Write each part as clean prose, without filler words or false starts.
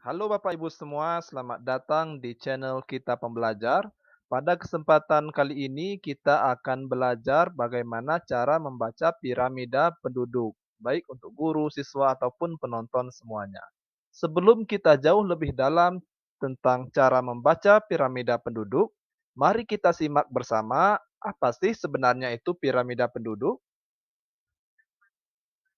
Halo Bapak Ibu semua, selamat datang di channel kita pembelajar. Pada kesempatan kali ini kita akan belajar bagaimana cara membaca piramida penduduk, baik untuk guru, siswa ataupun penonton semuanya. Sebelum kita jauh lebih dalam tentang cara membaca piramida penduduk, mari kita simak bersama apa sih sebenarnya itu piramida penduduk.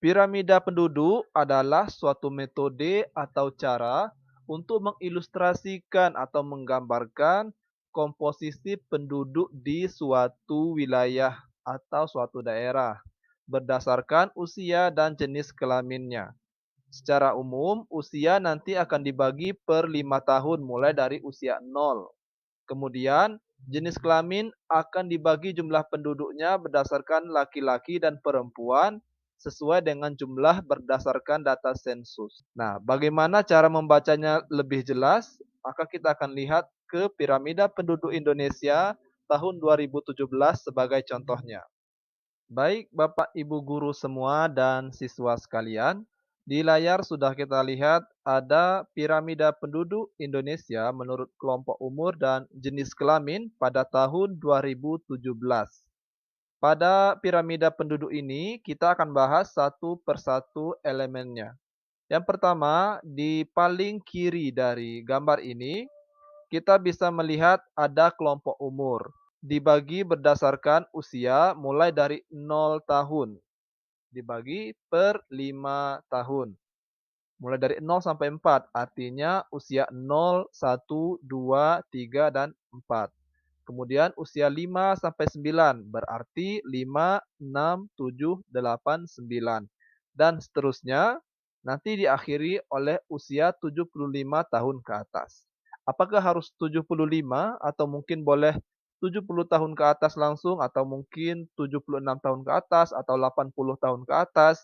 Piramida penduduk adalah suatu metode atau cara untuk mengilustrasikan atau menggambarkan komposisi penduduk di suatu wilayah atau suatu daerah berdasarkan usia dan jenis kelaminnya. Secara umum, usia nanti akan dibagi per 5 tahun mulai dari usia 0. Kemudian, jenis kelamin akan dibagi jumlah penduduknya berdasarkan laki-laki dan perempuan sesuai dengan jumlah berdasarkan data sensus. Nah, bagaimana cara membacanya lebih jelas? Maka kita akan lihat ke piramida penduduk Indonesia tahun 2017 sebagai contohnya. Baik Bapak Ibu guru semua dan siswa sekalian, di layar sudah kita lihat ada piramida penduduk Indonesia menurut kelompok umur dan jenis kelamin pada tahun 2017. Pada piramida penduduk ini, kita akan bahas satu persatu elemennya. Yang pertama, di paling kiri dari gambar ini, kita bisa melihat ada kelompok umur. Dibagi berdasarkan usia mulai dari 0 tahun. Dibagi per 5 tahun. Mulai dari 0 sampai 4, artinya usia 0, 1, 2, 3, dan 4. Kemudian usia 5 sampai 9, berarti 5, 6, 7, 8, 9. Dan seterusnya, nanti diakhiri oleh usia 75 tahun ke atas. Apakah harus 75 atau mungkin boleh 70 tahun ke atas langsung atau mungkin 76 tahun ke atas atau 80 tahun ke atas?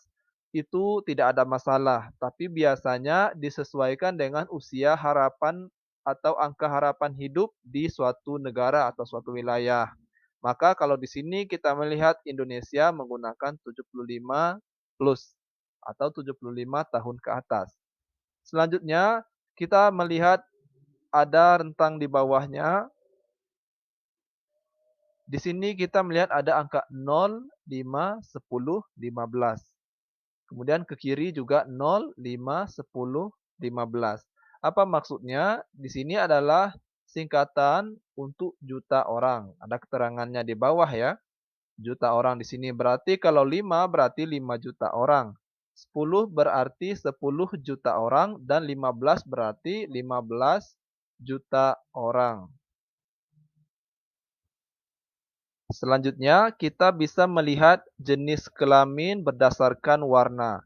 Itu tidak ada masalah, tapi biasanya disesuaikan dengan usia harapan atau angka harapan hidup di suatu negara atau suatu wilayah. Maka kalau di sini kita melihat Indonesia menggunakan 75 plus atau 75 tahun ke atas. Selanjutnya kita melihat ada rentang di bawahnya. Di sini kita melihat ada angka 0, 5, 10, 15. Kemudian ke kiri juga 0, 5, 10, 15. Apa maksudnya? Di sini adalah singkatan untuk juta orang. Ada keterangannya di bawah ya. Juta orang di sini berarti kalau 5 berarti 5 juta orang. 10 berarti 10 juta orang dan 15 berarti 15 juta orang. Selanjutnya kita bisa melihat jenis kelamin berdasarkan warna,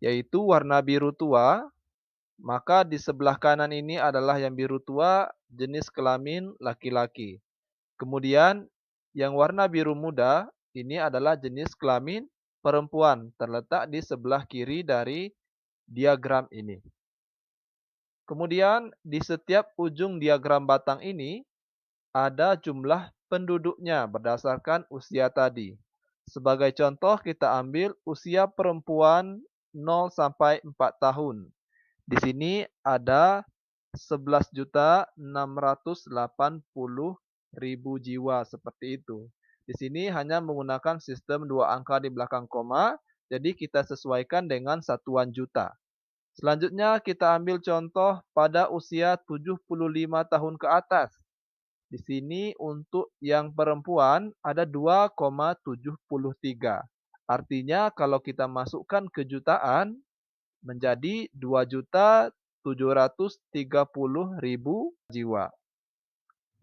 yaitu warna biru tua. Maka di sebelah kanan ini adalah yang biru tua, jenis kelamin laki-laki. Kemudian yang warna biru muda ini adalah jenis kelamin perempuan, terletak di sebelah kiri dari diagram ini. Kemudian di setiap ujung diagram batang ini ada jumlah penduduknya berdasarkan usia tadi. Sebagai contoh kita ambil usia perempuan 0 sampai 4 tahun. Di sini ada 11.680.000 jiwa seperti itu. Di sini hanya menggunakan sistem dua angka di belakang koma, jadi kita sesuaikan dengan satuan juta. Selanjutnya kita ambil contoh pada usia 75 tahun ke atas. Di sini untuk yang perempuan ada 2,73. Artinya kalau kita masukkan ke jutaan menjadi 2.730.000 jiwa.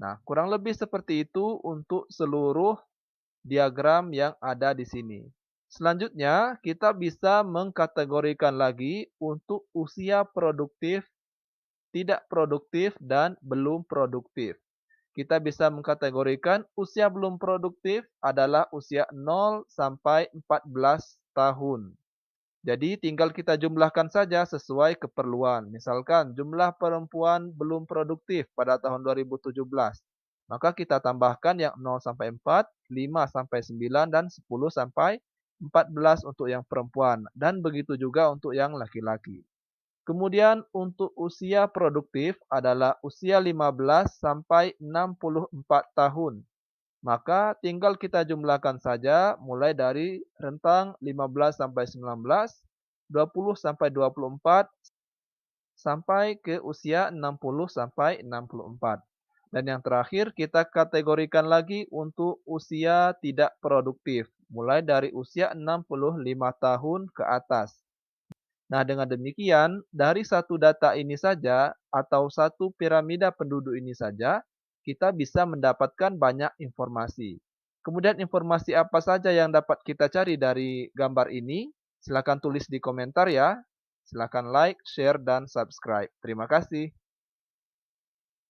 Nah, kurang lebih seperti itu untuk seluruh diagram yang ada di sini. Selanjutnya, kita bisa mengkategorikan lagi untuk usia produktif, tidak produktif, dan belum produktif. Kita bisa mengkategorikan usia belum produktif adalah usia 0 sampai 14 tahun. Jadi tinggal kita jumlahkan saja sesuai keperluan. Misalkan jumlah perempuan belum produktif pada tahun 2017. Maka kita tambahkan yang 0 sampai 4, 5 sampai 9, dan 10 sampai 14 untuk yang perempuan. Dan begitu juga untuk yang laki-laki. Kemudian untuk usia produktif adalah usia 15 sampai 64 tahun. Maka tinggal kita jumlahkan saja mulai dari rentang 15 sampai 19, 20 sampai 24, sampai ke usia 60 sampai 64. Dan yang terakhir kita kategorikan lagi untuk usia tidak produktif, mulai dari usia 65 tahun ke atas. Nah, dengan demikian, dari satu data ini saja atau satu piramida penduduk ini saja, kita bisa mendapatkan banyak informasi. Kemudian informasi apa saja yang dapat kita cari dari gambar ini? Silakan tulis di komentar ya. Silakan like, share, dan subscribe. Terima kasih.